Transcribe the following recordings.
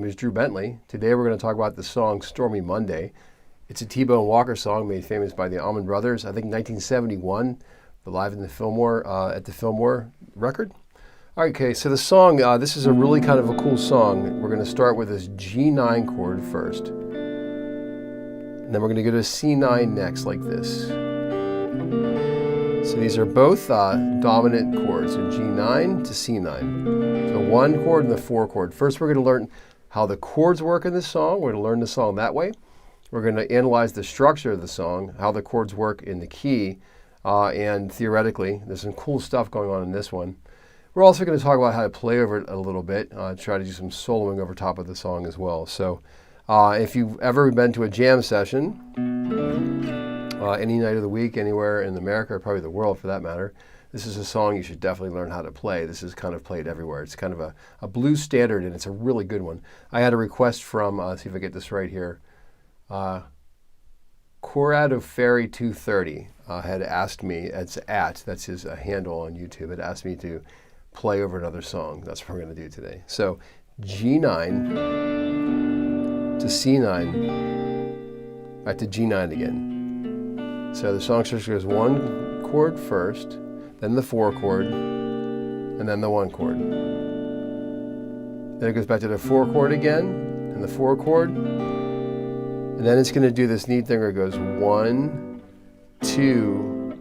My name is Drew Bentley. Today we're going to talk about the song Stormy Monday. It's a T-Bone Walker song made famous by the Allman Brothers, I think 1971, live in the Fillmore, at the Fillmore record. All right, okay, so the song, this is a really kind of a cool song. We're going to start with this G9 chord first. And then we're going to go to a C9 next, like this. So these are both dominant chords, so G9 to C9. So 1 chord and the 4 chord. First we're going to learn how the chords work in this song. We're going to learn the song that way. We're going to analyze the structure of the song, how the chords work in the key, and theoretically, there's some cool stuff going on in this one. We're also going to talk about how to play over it a little bit, try to do some soloing over top of the song as well. So if you've ever been to a jam session, any night of the week, anywhere in America, or probably the world for that matter, this is a song you should definitely learn how to play. This is kind of played everywhere. It's kind of a blues standard, and it's a really good one. I had a request from, see if I get this right here, Corrado Ferry 230 had asked me, that's his handle on YouTube, had asked me to play over another song. That's what we're going to do today. So G9 to C9, back to G9 again. So the song structure goes 1 chord first, then the 4 chord, and then the 1 chord. Then it goes back to the 4 chord again, and the 4 chord, and then it's going to do this neat thing where it goes 1, 2,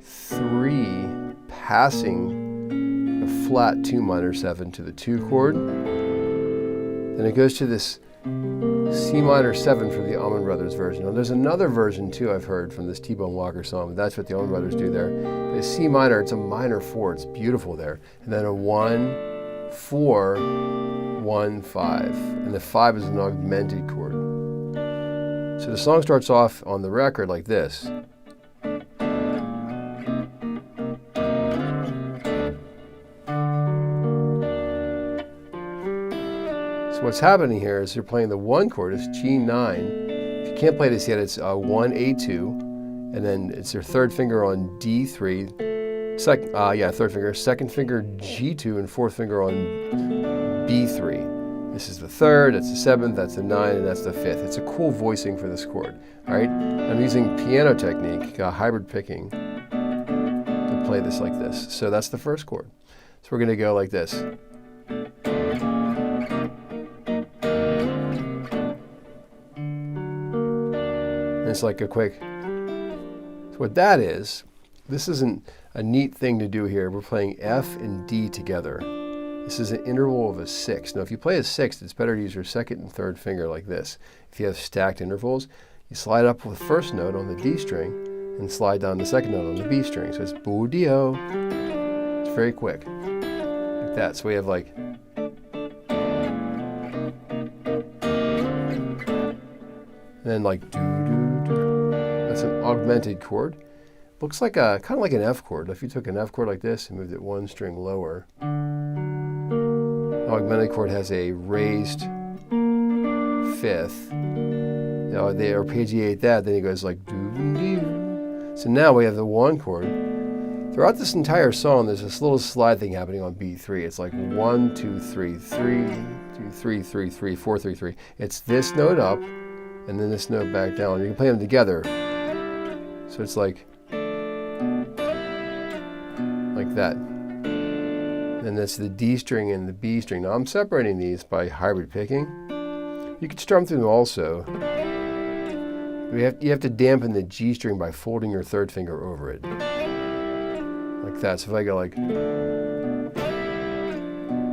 3, passing the flat 2 minor 7 to the 2 chord. Then it goes to this C minor 7 from the Allman Brothers version. Now there's another version too I've heard from this T-Bone Walker song, but that's what the Allman Brothers do there. It's C minor, it's a minor 4, it's beautiful there. And then a 1, 4, 1, 5. And the 5 is an augmented chord. So the song starts off on the record like this. So what's happening here is you're playing the 1 chord, it's G9. If you can't play this yet, it's 1, A2, and then it's your 3rd finger on D3, third finger, 2nd finger G2, and 4th finger on B3. This is the 3rd, that's the 7th, that's the 9, and that's the 5th. It's a cool voicing for this chord. All right, I'm using piano technique, hybrid picking, to play this like this. So that's the 1st chord. So we're going to go like this. And it's like a quick. So what that is, this isn't a neat thing to do here. We're playing F and D together. This is an interval of a 6. Now if you play a 6th, it's better to use your 2nd and 3rd finger like this. If you have stacked intervals, you slide up with the 1st note on the D string and slide down the 2nd note on the B string. So it's boo-dio. It's very quick. Like that. So we have like. And then like doo-doo-doo. That's an augmented chord. Looks like kind of like an F chord. If you took an F chord like this and moved it 1 string lower, augmented chord has a raised 5th. They arpeggiate that, then it goes like doo-doo. So now we have the 1 chord. Throughout this entire song, there's this little slide thing happening on B3. It's like 1, 2, 3, 3, 2, 3, 3, 3, 4, 3, 3. It's this note up, and then this note back down. You can play them together. So it's like that. And that's the D string and the B string. Now I'm separating these by hybrid picking. You can strum through them also. You have to dampen the G string by folding your 3rd finger over it. Like that. So if I go like,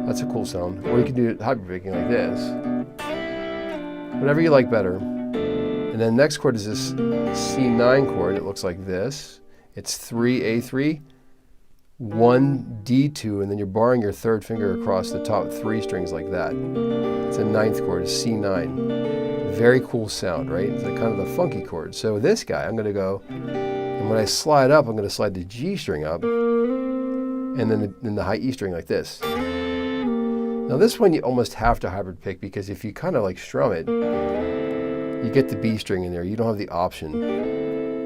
that's a cool sound. Or you can do hybrid picking like this. Whatever you like better. And then next chord is this C9 chord. It looks like this. It's 3, A3. 1, D2, and then you're barring your 3rd finger across the top 3 strings like that. It's a 9th chord, it's C9. Very cool sound, right? It's like kind of a funky chord. So this guy, I'm going to go, and when I slide up, I'm going to slide the G string up, and then the high E string like this. Now this one you almost have to hybrid pick, because if you kind of like strum it, you get the B string in there. You don't have the option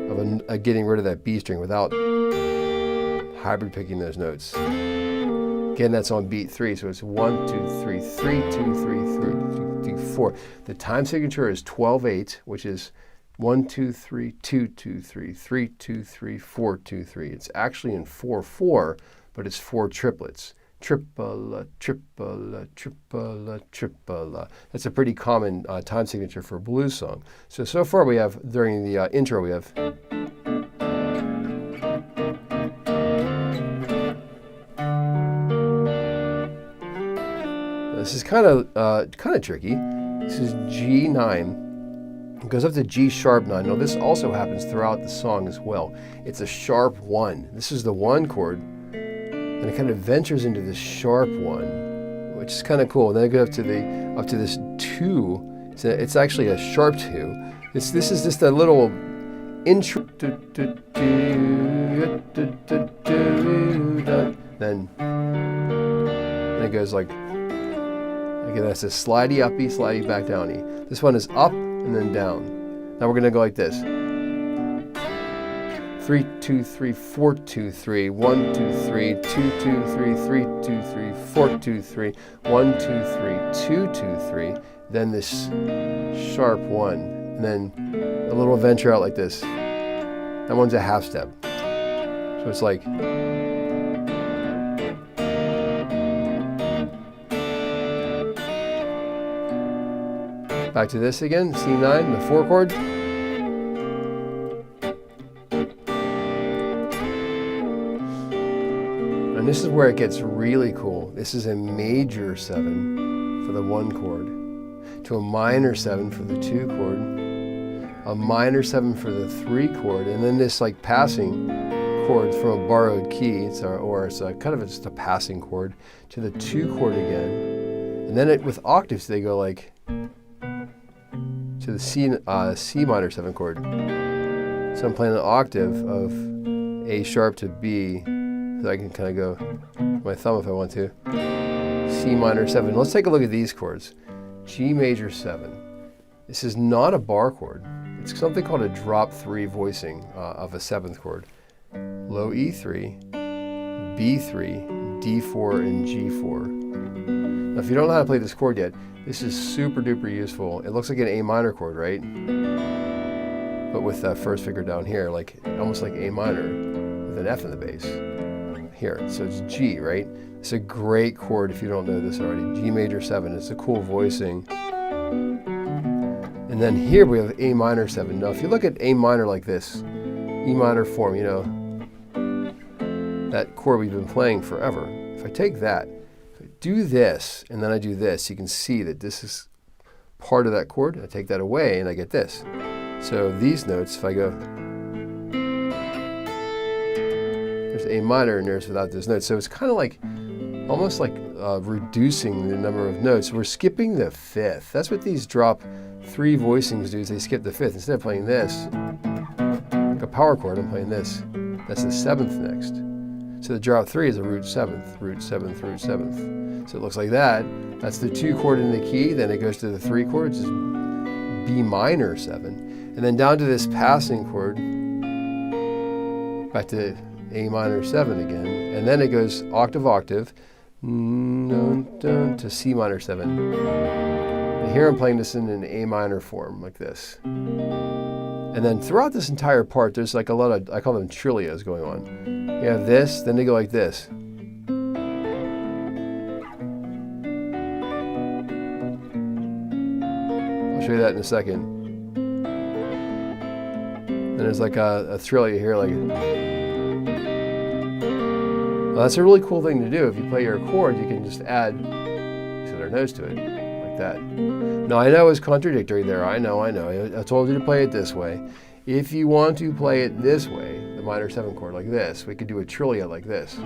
of getting rid of that B string without hybrid picking those notes. Again, that's on beat 3, so it's 1, 2, 3, 3, 2, 3, 3, 2, 4. The time signature is 12/8, which is 1, 2, 3, 2, 2, 3, 3, 2, 3, 4, 2, 3. It's actually in 4/4, but it's 4 triplets. Triple, triple, triple, triple. That's a pretty common time signature for a blues song. So far we have, during the intro, we have. This is kind of tricky. This is G9. It goes up to G sharp 9. Now this also happens throughout the song as well. It's a sharp 1. This is the 1 chord, and it kind of ventures into this sharp 1, which is kind of cool. And then I go up to this 2. It's actually a sharp 2. This is just a little intro. Then it goes like. Okay, that's a slidey uppy, slidey back downy. This one is up and then down. Now we're going to go like this. 3, 2, 3, 4, 2, 3, 1, 2, 3, 2, 2, 3, 3, 2, 3, 4, 2, 3, 1, 2, 3, 2, 2, 3. Then this sharp 1, and then a little venture out like this. That one's a half step. So it's like. Back to this again, C9, the 4 chord. And this is where it gets really cool. This is a major 7 for the 1 chord, to a minor 7 for the 2 chord, a minor 7 for the 3 chord, and then this like passing chord from a borrowed key, it's just a passing chord, to the 2 chord again. And then with octaves, they go like, to the C minor 7 chord. So I'm playing an octave of A sharp to B, so I can kind of go my thumb if I want to. C minor 7. Let's take a look at these chords. G major 7. This is not a bar chord. It's something called a drop 3 voicing of a 7th chord. Low E3, B3, D4, and G4. Now if you don't know how to play this chord yet, this is super duper useful. It looks like an A minor chord, right? But with that first finger down here, like almost like A minor with an F in the bass. Here, so it's G, right? It's a great chord if you don't know this already. G major 7, it's a cool voicing. And then here we have A minor 7. Now if you look at A minor like this, E minor form, you know, that chord we've been playing forever. If I take that, do this, and then I do this, you can see that this is part of that chord. I take that away, and I get this. So these notes, if I go, there's A minor, and there's without those notes. So it's kind of like, almost like reducing the number of notes. We're skipping the 5th. That's what these drop 3 voicings do, is they skip the 5th. Instead of playing this, like a power chord, I'm playing this. That's the 7th next. So the drop 3 is a root 7th, root 7th, root 7th. So it looks like that. That's the 2 chord in the key. Then it goes to the 3 chord, which is B minor 7. And then down to this passing chord, back to A minor 7 again. And then it goes octave, octave, to C minor 7. And here I'm playing this in an A minor form, like this. And then throughout this entire part, there's like a lot of, I call them trillios going on. You have this, then they go like this. I'll show you that in a second. And there's like a trillia here, like. Well, that's a really cool thing to do. If you play your chords, you can just add these other notes to it, like that. Now, I know it's contradictory there. I know. I told you to play it this way. If you want to play it this way, the minor 7 chord like this, we could do a trillia like this.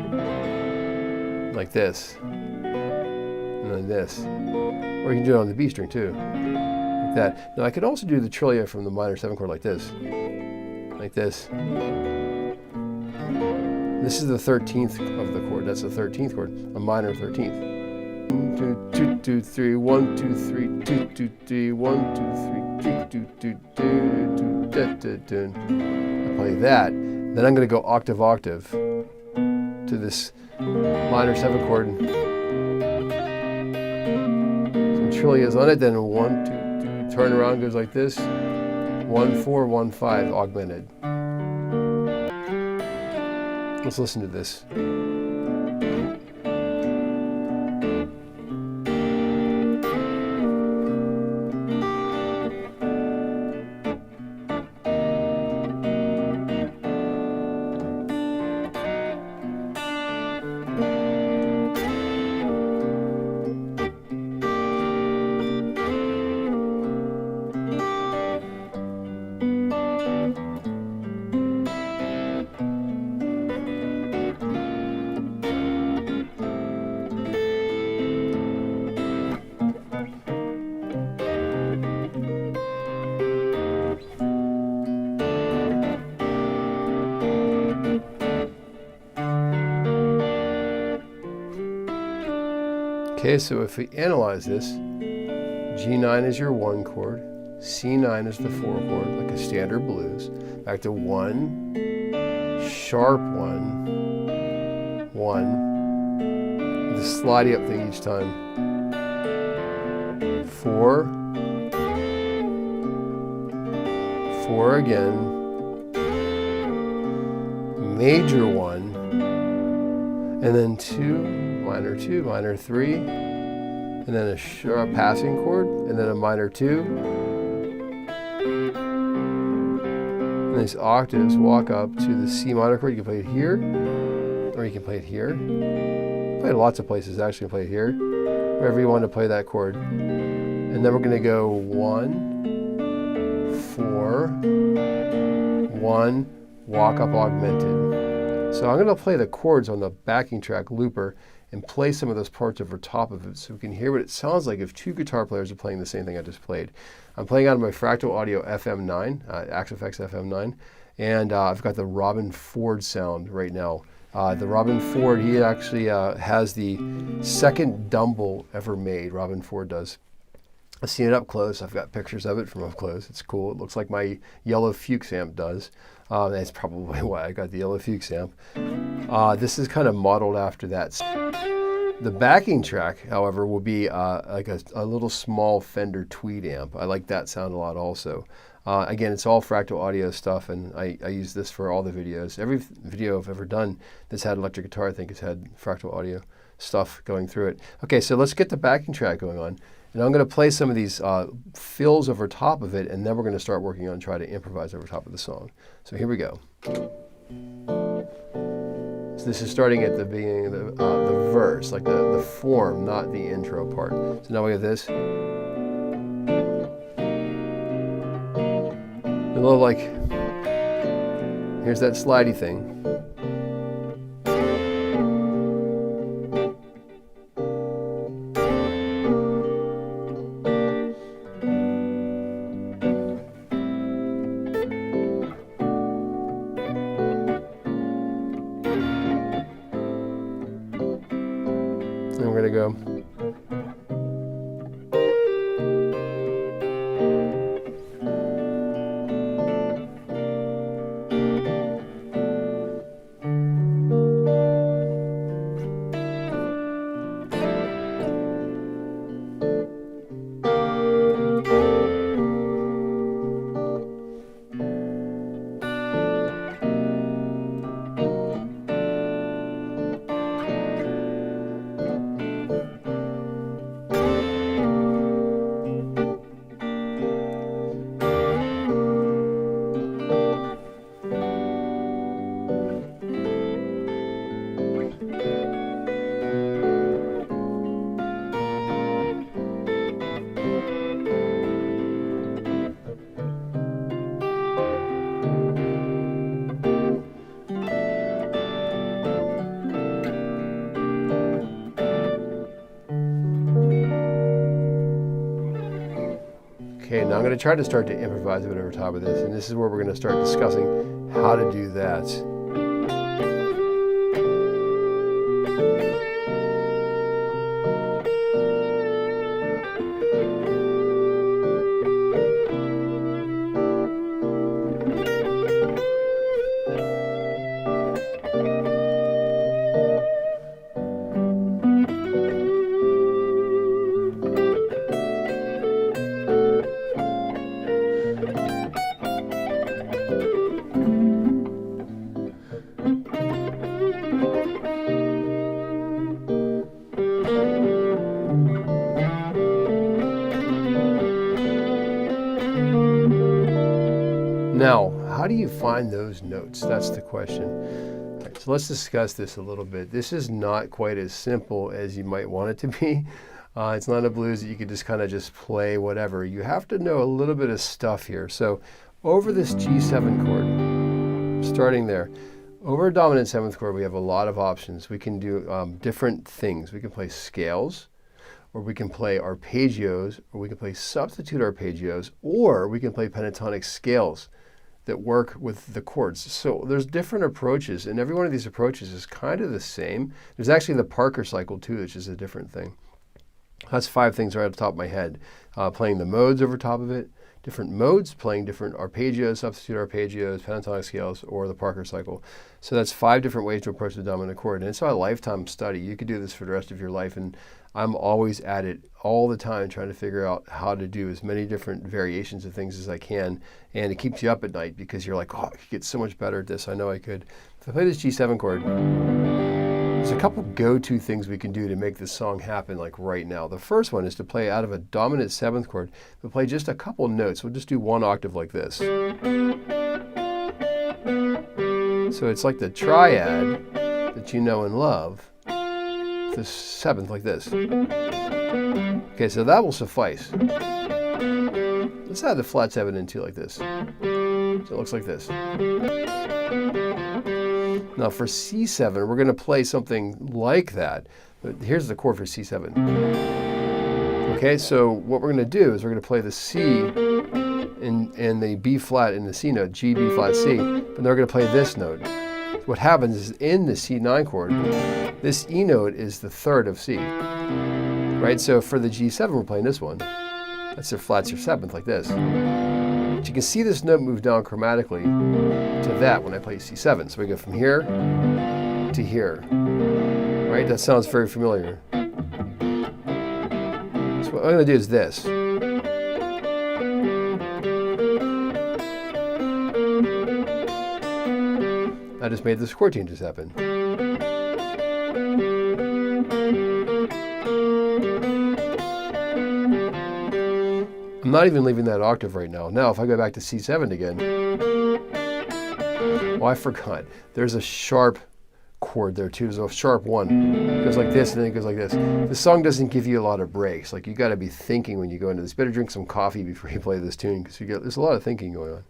Like this. And then this. Or you can do it on the B string too. Like that. Now, I could also do the trillia from the minor 7 chord like this. Like this. This is the 13th of the chord. That's the 13th chord, a minor 13th. 1, 2, 2, 3, 1, 2, 3, 2, 2, 3, 1, 2, 3, 2, 2, 2, 2, I play that. Then I'm going to go octave, octave to this minor 7 chord. Some trillias on it, then 1, 2, 2, turn around, goes like this. 1, 4, 1, 5, augmented. Let's listen to this. Okay, so if we analyze this, G9 is your 1 chord, C9 is the 4 chord, like a standard blues, back to 1, sharp 1, 1, the slidey up thing each time, 4, 4 again, major 1, and then 2, minor 3, and then a sharp passing chord, and then a minor 2. And these octaves walk up to the C minor chord. You can play it here, or you can play it here. Play it lots of places, actually. Play it here, wherever you want to play that chord. And then we're going to go 1, 4, 1, walk up augmented. So I'm going to play the chords on the backing track looper and play some of those parts over top of it so we can hear what it sounds like if 2 guitar players are playing the same thing I just played. I'm playing out of my Fractal Audio FM9, Axe FX FM9, and I've got the Robin Ford sound right now. The Robin Ford, he actually has the second Dumble ever made, Robin Ford does. I've seen it up close. I've got pictures of it from up close. It's cool. It looks like my yellow Fuchs amp does. That's probably why I got the yellow Fuchs amp. This is kind of modeled after that. The backing track, however, will be like a little small Fender Tweed amp. I like that sound a lot also. Again, it's all Fractal Audio stuff, and I use this for all the videos. Every video I've ever done that's had electric guitar, I think, has had Fractal Audio stuff going through it. Okay, so let's get the backing track going on. And I'm going to play some of these fills over top of it, and then we're going to start working on trying to improvise over top of the song. So here we go. So this is starting at the beginning of the verse, like the form, not the intro part. So now we have this. A little like, here's that slidey thing. And we're going to go. Okay, now I'm going to try to start to improvise a bit over top of this, and this is where we're going to start discussing how to do that. Now, how do you find those notes? That's the question. All right, so let's discuss this a little bit. This is not quite as simple as you might want it to be. It's not a blues that you could just kind of just play whatever. You have to know a little bit of stuff here. So over this G7 chord, starting there, over a dominant 7th chord, we have a lot of options. We can do different things. We can play scales, or we can play arpeggios, or we can play substitute arpeggios, or we can play pentatonic scales that work with the chords. So there's different approaches, and every one of these approaches is kind of the same. There's actually the Parker cycle too, which is a different thing. That's 5 things right off the top of my head. Playing the modes over top of it, different modes, playing different arpeggios, substitute arpeggios, pentatonic scales, or the Parker cycle. So that's 5 different ways to approach the dominant chord. And it's a lifetime study. You could do this for the rest of your life, and I'm always at it all the time trying to figure out how to do as many different variations of things as I can. And it keeps you up at night because you're like, oh, I could get so much better at this. I know I could. If I play this G7 chord, there's a couple go-to things we can do to make this song happen like right now. The first one is to play out of a dominant 7th chord, but play just a couple notes. We'll just do 1 octave like this. So it's like the triad that you know and love. The 7th like this. Okay, so that will suffice. Let's add the flat 7 into like this. So it looks like this. Now for C7, we're going to play something like that. But here's the chord for C7. Okay, so what we're going to do is we're going to play the C and the B flat in the C note, G, B flat, C, but then we're going to play this note. What happens is in the C9 chord, this E note is the 3rd of C, right? So for the G7, we're playing this one. That's your flats, your 7th, like this. But you can see this note move down chromatically to that when I play C7. So we go from here to here, right? That sounds very familiar. So what I'm going to do is this. I just made this chord changes happen. I'm not even leaving that octave right now. Now, if I go back to C7 again, oh, I forgot. There's a sharp chord there too. There's a sharp 1. It goes like this, and then it goes like this. The song doesn't give you a lot of breaks. Like, you got to be thinking when you go into this. You better drink some coffee before you play this tune, because there's a lot of thinking going on.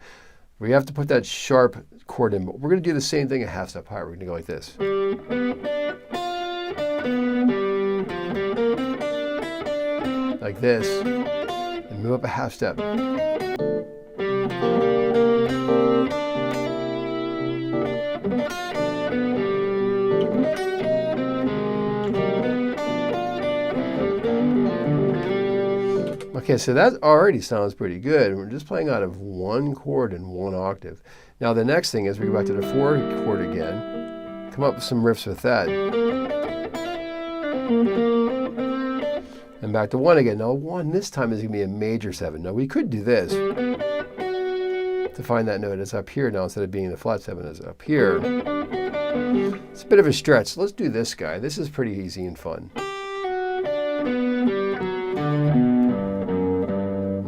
We have to put that sharp chord in, but we're going to do the same thing a half step higher. We're going to go like this. Like this, and move up a half step. Okay, so that already sounds pretty good. We're just playing out of 1 chord in 1 octave. Now the next thing is we go back to the 4 chord again, come up with some riffs with that. And back to 1 again. Now 1 this time is going to be a major 7. Now we could do this to find that note. It's up here now instead of being the flat 7. It's up here. It's a bit of a stretch. Let's do this guy. This is pretty easy and fun.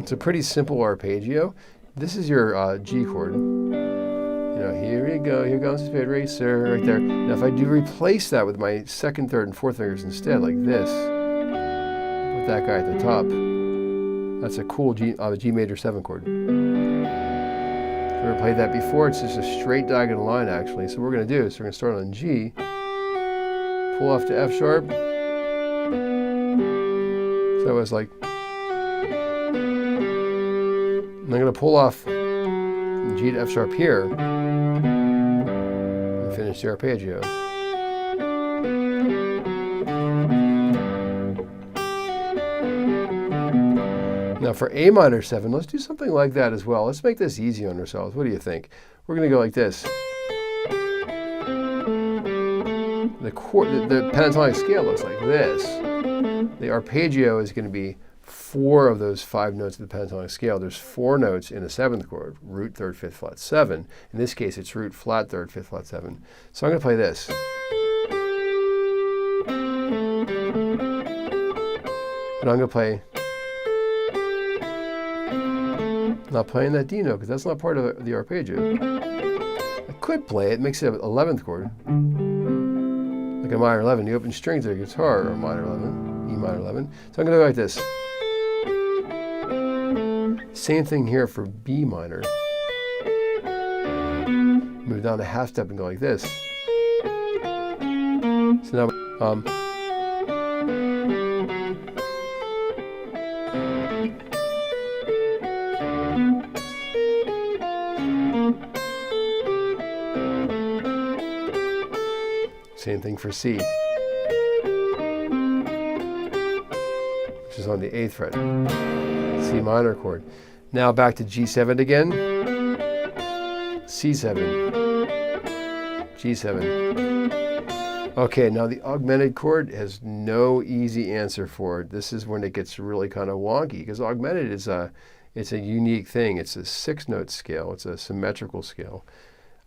It's a pretty simple arpeggio. This is your G chord. You know, here we go, here comes the Speed Racer, right there. Now if I do replace that with my 2nd, 3rd, and 4th fingers instead, like this, with that guy at the top, that's a cool G major 7 chord. If you ever played that before, it's just a straight diagonal line actually. So what we're going to do is we're going to start on G, pull off to F sharp. So it's like, I'm going to pull off G to F sharp here and finish the arpeggio. Now for A minor 7, let's do something like that as well. Let's make this easy on ourselves. What do you think? We're going to go like this. The pentatonic scale looks like this. The arpeggio is going to be 4 of those 5 notes of the pentatonic scale. There's 4 notes in a 7th chord, root 3rd, 5th, flat 7. In this case, it's root flat 3rd, 5th, flat 7. So I'm going to play this. And I'm going to play Not playing that D note because that's not part of the arpeggio. I could play it, makes it an 11th chord. Like a minor 11, the open strings of the guitar are minor 11, E minor 11. So I'm going to go like this. Same thing here for B minor. Move down a half step and go like this. So now, same thing for C, which is on the 8th fret, C minor chord. Now back to G7 again, C7, G7. Okay, now the augmented chord has no easy answer for it. This is when it gets really kind of wonky because augmented is it's a unique thing. It's a 6-note scale. It's a symmetrical scale.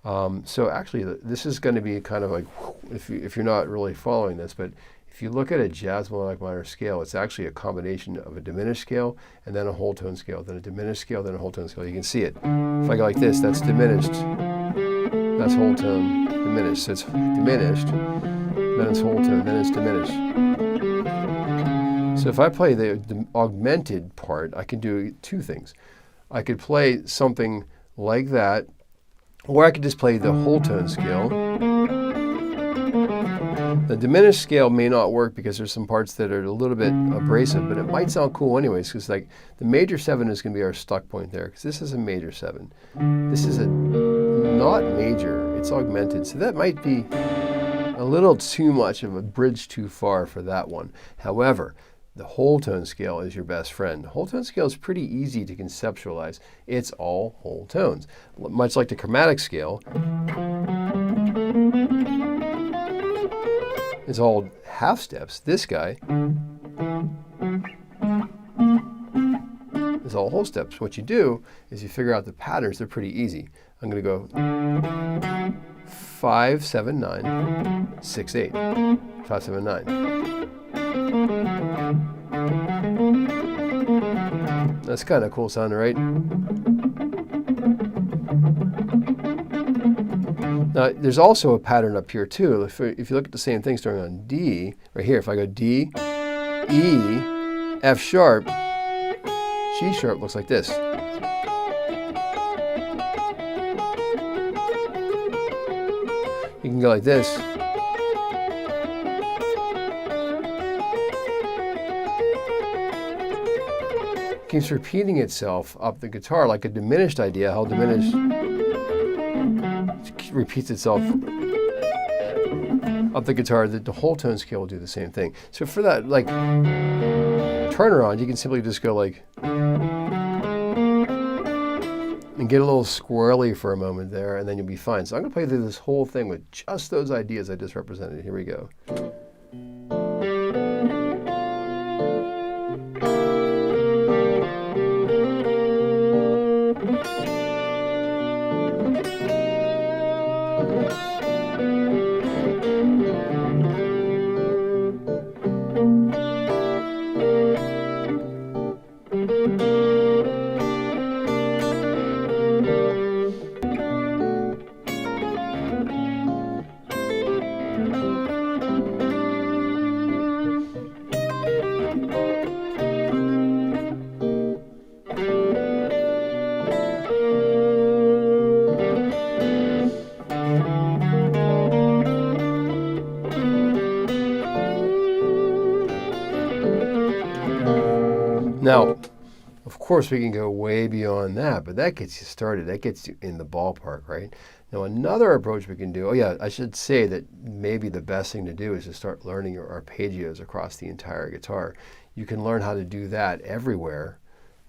So actually, this is going to be kind of like, if you're not really following this, but if you look at a jazz melodic minor scale, it's actually a combination of a diminished scale and then a whole tone scale, then a diminished scale, then a whole tone scale. You can see it. If I go like this, that's diminished. That's whole tone, diminished. So it's diminished, then it's whole tone, then it's diminished. So if I play the augmented part, I can do two things. I could play something like that, or I could just play the whole tone scale. The diminished scale may not work because there's some parts that are a little bit abrasive, but it might sound cool anyways, because like the major 7 is going to be our stuck point there, because this is a major 7. This is a not major, it's augmented, so that might be a little too much of a bridge too far for that one. However, the whole tone scale is your best friend. The whole tone scale is pretty easy to conceptualize. It's all whole tones. Much like the chromatic scale, it's all half steps. This guy is all whole steps. What you do is you figure out the patterns. They're pretty easy. I'm going to go 5, 7, 9, 6, 8, 5, 7, 9. That's kind of cool sounding, right? Now, there's also a pattern up here too. If you look at the same thing starting on D, right here, if I go D, E, F sharp, G sharp looks like this. You can go like this. Keeps repeating itself up the guitar like a diminished idea, how diminished repeats itself up the guitar. The whole tone scale will do the same thing. So for that like turnaround, you can simply just go like and get a little squirrely for a moment there, and then you'll be fine. So I'm going to play through this whole thing with just those ideas I just represented. Here we go. Now, of course, we can go way beyond that, but that gets you started. That gets you in the ballpark, right? Now, another approach we can do, oh yeah, I should say that maybe the best thing to do is to start learning your arpeggios across the entire guitar. You can learn how to do that everywhere,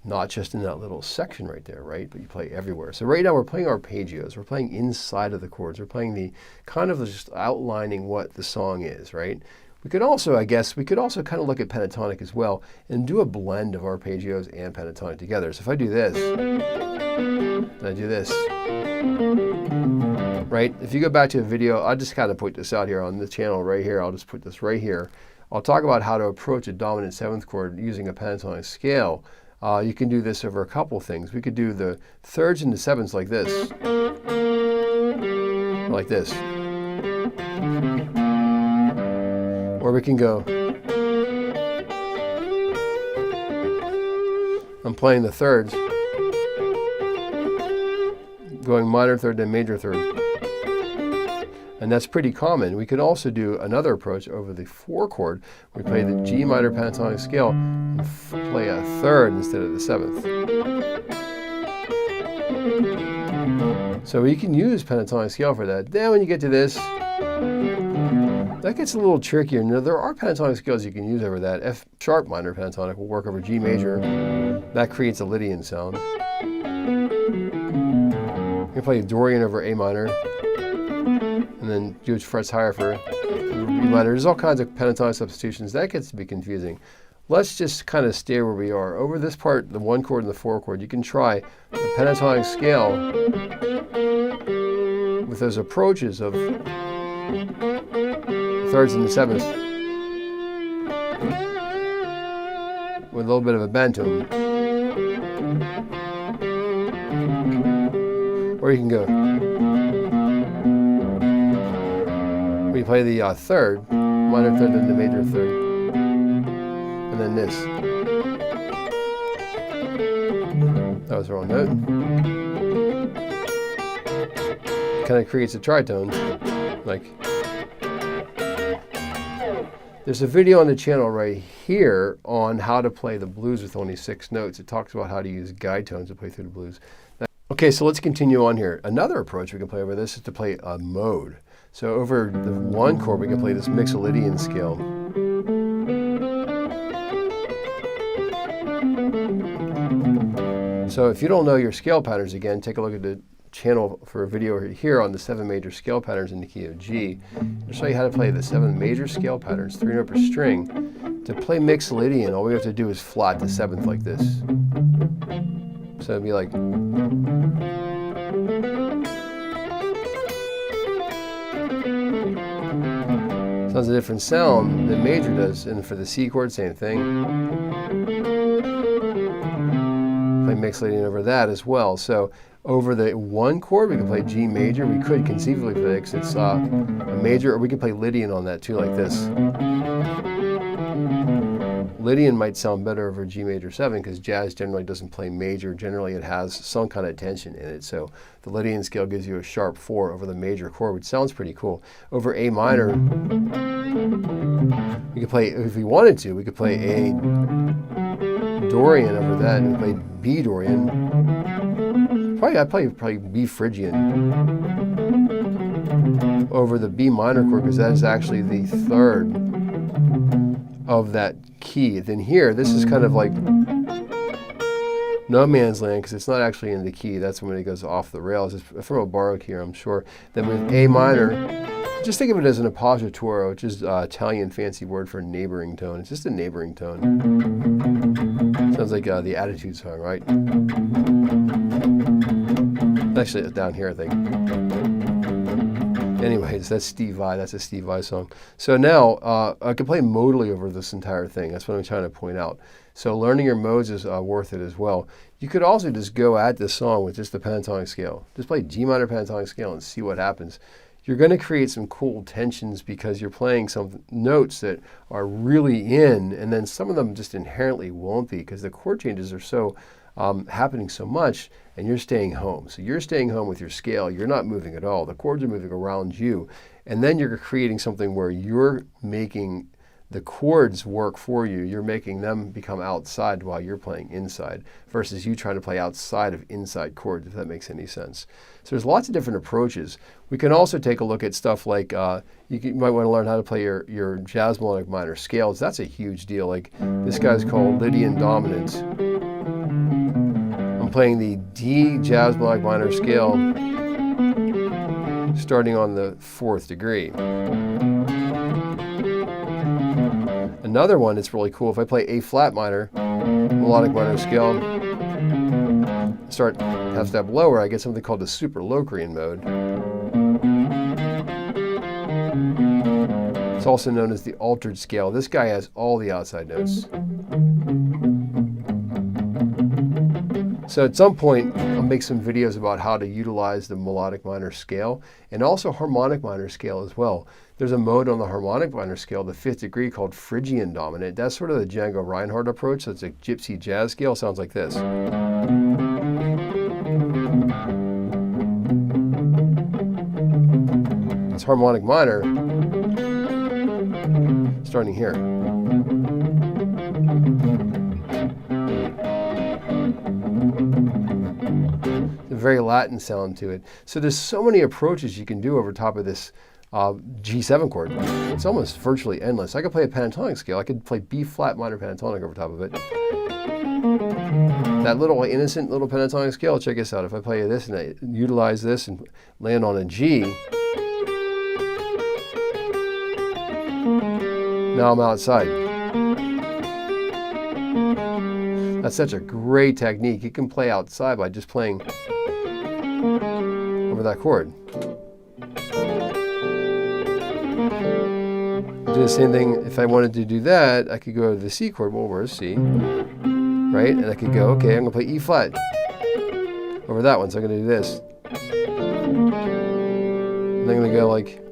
not just in that little section right there, right? But you play everywhere. So right now we're playing arpeggios. We're playing inside of the chords. We're playing the kind of just outlining what the song is, right? We could also, I guess, kind of look at pentatonic as well and do a blend of arpeggios and pentatonic together. So if I do this, and I do this, right? If you go back to a video, I'll just kind of put this out here on the channel right here. I'll just put this right here. I'll talk about how to approach a dominant 7th chord using a pentatonic scale You can do this over a couple things. We could do the thirds and the sevenths like this. Like this. Or we can go, I'm playing the thirds, going minor third then major third. And that's pretty common. We could also do another approach over the 4 chord. We play the G minor pentatonic scale and play a third instead of the 7th. So you can use pentatonic scale for that. Then when you get to this, that gets a little trickier. Now, there are pentatonic scales you can use over that. F sharp minor pentatonic will work over G major. That creates a Lydian sound. You can play Dorian over A minor, and then do frets higher for B minor. There's all kinds of pentatonic substitutions. That gets to be confusing. Let's just kind of stay where we are. Over this part, the 1 chord and the 4 chord, you can try the pentatonic scale with those approaches of thirds and the sevenths with a little bit of a bend to them. Or you can go, we play the third, minor third and the major third, and then this. That was the wrong note. Kind of creates a tritone, like. There's a video on the channel right here on how to play the blues with only 6 notes. It talks about how to use guide tones to play through the blues. Okay, so let's continue on here. Another approach we can play over this is to play a mode. So over the 1 chord, we can play this Mixolydian scale. So if you don't know your scale patterns, again, take a look at the channel for a video here on the 7 major scale patterns in the key of G. I'll show you how to play the 7 major scale patterns, 3 note per string. To play Mixolydian, all we have to do is flat the 7th like this. So it'd be like. Sounds a different sound than major does, and for the C chord, same thing. Play Mixolydian over that as well. So over the 1 chord, we can play G major. We could conceivably play it because it's a major, or we could play Lydian on that too, like this. Lydian might sound better over G major 7 because jazz generally doesn't play major. Generally, it has some kind of tension in it. So the Lydian scale gives you a sharp 4 over the major chord, which sounds pretty cool. Over A minor, we could play, if we wanted to, we could play A Dorian over that and play B Dorian. I'd play B Phrygian over the B minor chord because that is actually the 3rd of that key. Then here, this is kind of like no man's land because it's not actually in the key. That's when it goes off the rails. It's from a borrowed key, I'm sure. Then with A minor, just think of it as an appoggiatura, which is an Italian fancy word for neighboring tone. It's just a neighboring tone. Sounds like the Attitude song, right? Actually, it's down here, I think. Anyways, that's Steve Vai. That's a Steve Vai song. So now I can play modally over this entire thing. That's what I'm trying to point out. So learning your modes is worth it as well. You could also just go at this song with just the pentatonic scale. Just play G minor pentatonic scale and see what happens. You're going to create some cool tensions because you're playing some notes that are really in, and then some of them just inherently won't be because the chord changes are so happening so much, and you're staying home. So you're staying home with your scale. You're not moving at all. The chords are moving around you. And then you're creating something where you're making the chords work for you. You're making them become outside while you're playing inside versus you trying to play outside of inside chords, if that makes any sense. So there's lots of different approaches. We can also take a look at stuff like you might want to learn how to play your jazz melodic minor scales. That's a huge deal. Like this guy's called Lydian Dominant. I'm playing the D jazz melodic minor scale starting on the 4th degree. Another one that's really cool, if I play A flat minor, melodic minor scale, start half step lower, I get something called the super Locrian mode. It's also known as the altered scale. This guy has all the outside notes. So at some point, I'll make some videos about how to utilize the melodic minor scale and also harmonic minor scale as well. There's a mode on the harmonic minor scale, the 5th degree, called Phrygian dominant. That's sort of the Django Reinhardt approach. So it's a gypsy jazz scale. Sounds like this. It's harmonic minor, starting here. A very Latin sound to it. So there's so many approaches you can do over top of this G7 chord. It's almost virtually endless. I could play a pentatonic scale. I could play B flat minor pentatonic over top of it. That little innocent little pentatonic scale, check this out. If I play this and I utilize this and land on a G, now I'm outside. That's such a great technique. You can play outside by just playing over that chord. Do the same thing. If I wanted to do that, I could go to the C chord. Well, where's C? Right? And I could go, okay, I'm going to play E flat over that one. So I'm going to do this. And I'm going to go like...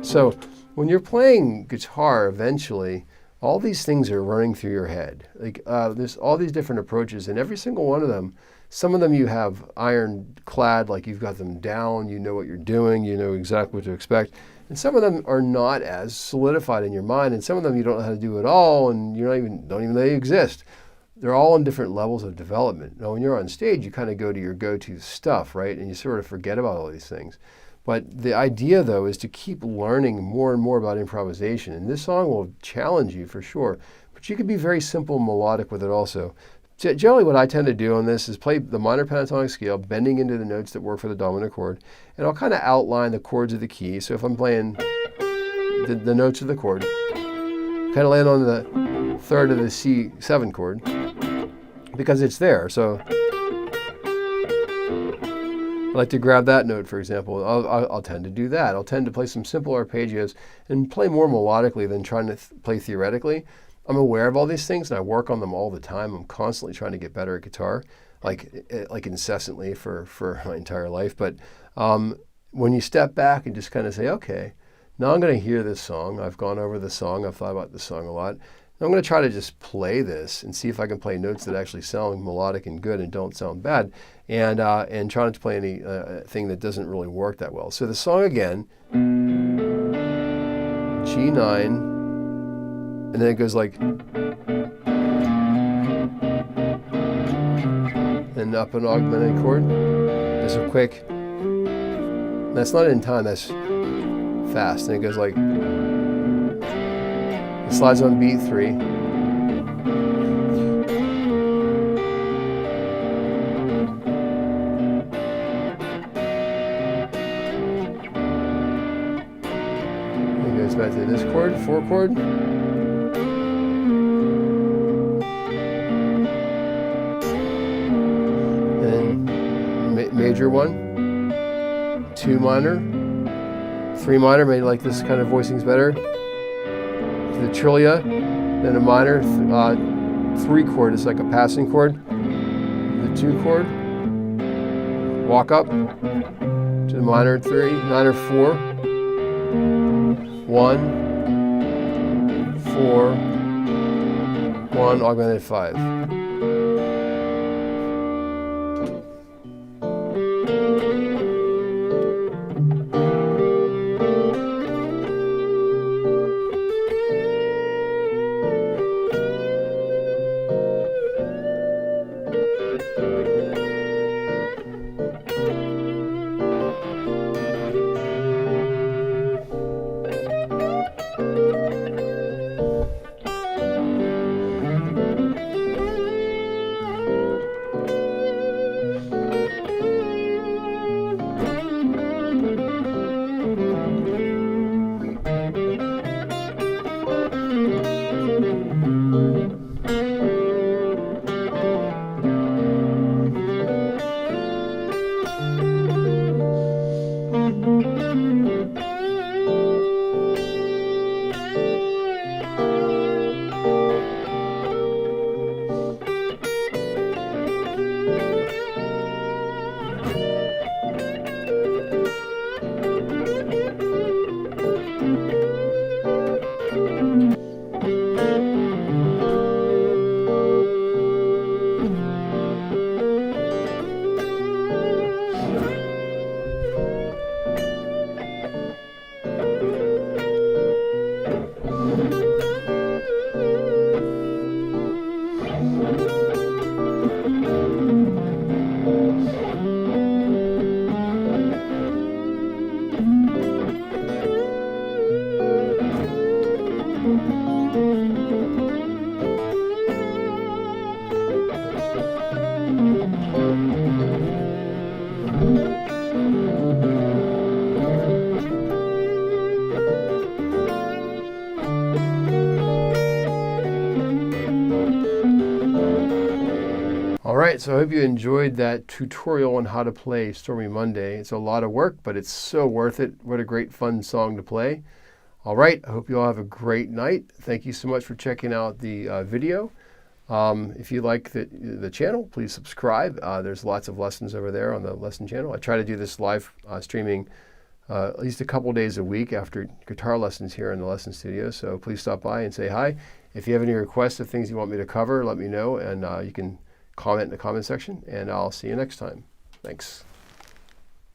So when you're playing guitar, eventually, all these things are running through your head. Like there's all these different approaches, and every single one of them, some of them you have ironclad, like you've got them down, you know what you're doing, you know exactly what to expect. And some of them are not as solidified in your mind, and some of them you don't know how to do at all, and you don't even know they exist. They're all on different levels of development. Now, when you're on stage, you kind of go to your go-to stuff, right? And you sort of forget about all these things. But the idea, though, is to keep learning more and more about improvisation. And this song will challenge you for sure. But you can be very simple and melodic with it also. Generally, what I tend to do on this is play the minor pentatonic scale, bending into the notes that work for the dominant chord. And I'll kind of outline the chords of the key. So if I'm playing the notes of the chord, kind of land on the 3rd of the C7 chord, because it's there. So I like to grab that note, for example. I'll tend to do that. I'll tend to play some simple arpeggios and play more melodically than trying to play theoretically. I'm aware of all these things, and I work on them all the time. I'm constantly trying to get better at guitar, like incessantly for my entire life. But when you step back and just kind of say, okay, now I'm going to hear this song. I've gone over the song. I've thought about the song a lot. I'm going to try to just play this and see if I can play notes that actually sound melodic and good and don't sound bad, and try not to play any thing that doesn't really work that well. So the song again, G9, and then it goes like, and up an augmented chord. There's a quick, that's not in time, that's fast, and it goes like, it slides on beat 3. It goes back to this chord, 4 chord. Major 1, 2 minor, 3 minor, maybe like this kind of voicing's better. The trillia, then a minor 3 chord is like a passing chord. The 2 chord, walk up to the minor 3, minor 4, 1, 4, 1, augmented 5. right, so I hope you enjoyed that tutorial on how to play Stormy Monday. It's a lot of work, but it's so worth it. What a great fun song to play. All right, I hope you all have a great night. Thank you so much for checking out the video. If you like the channel, please subscribe. There's lots of lessons over there on the lesson channel. I try to do this live streaming at least a couple days a week after guitar lessons here in the lesson studio. So please stop by and say hi. If you have any requests of things you want me to cover, let me know, and you can comment in the comment section, and I'll see you next time. Thanks.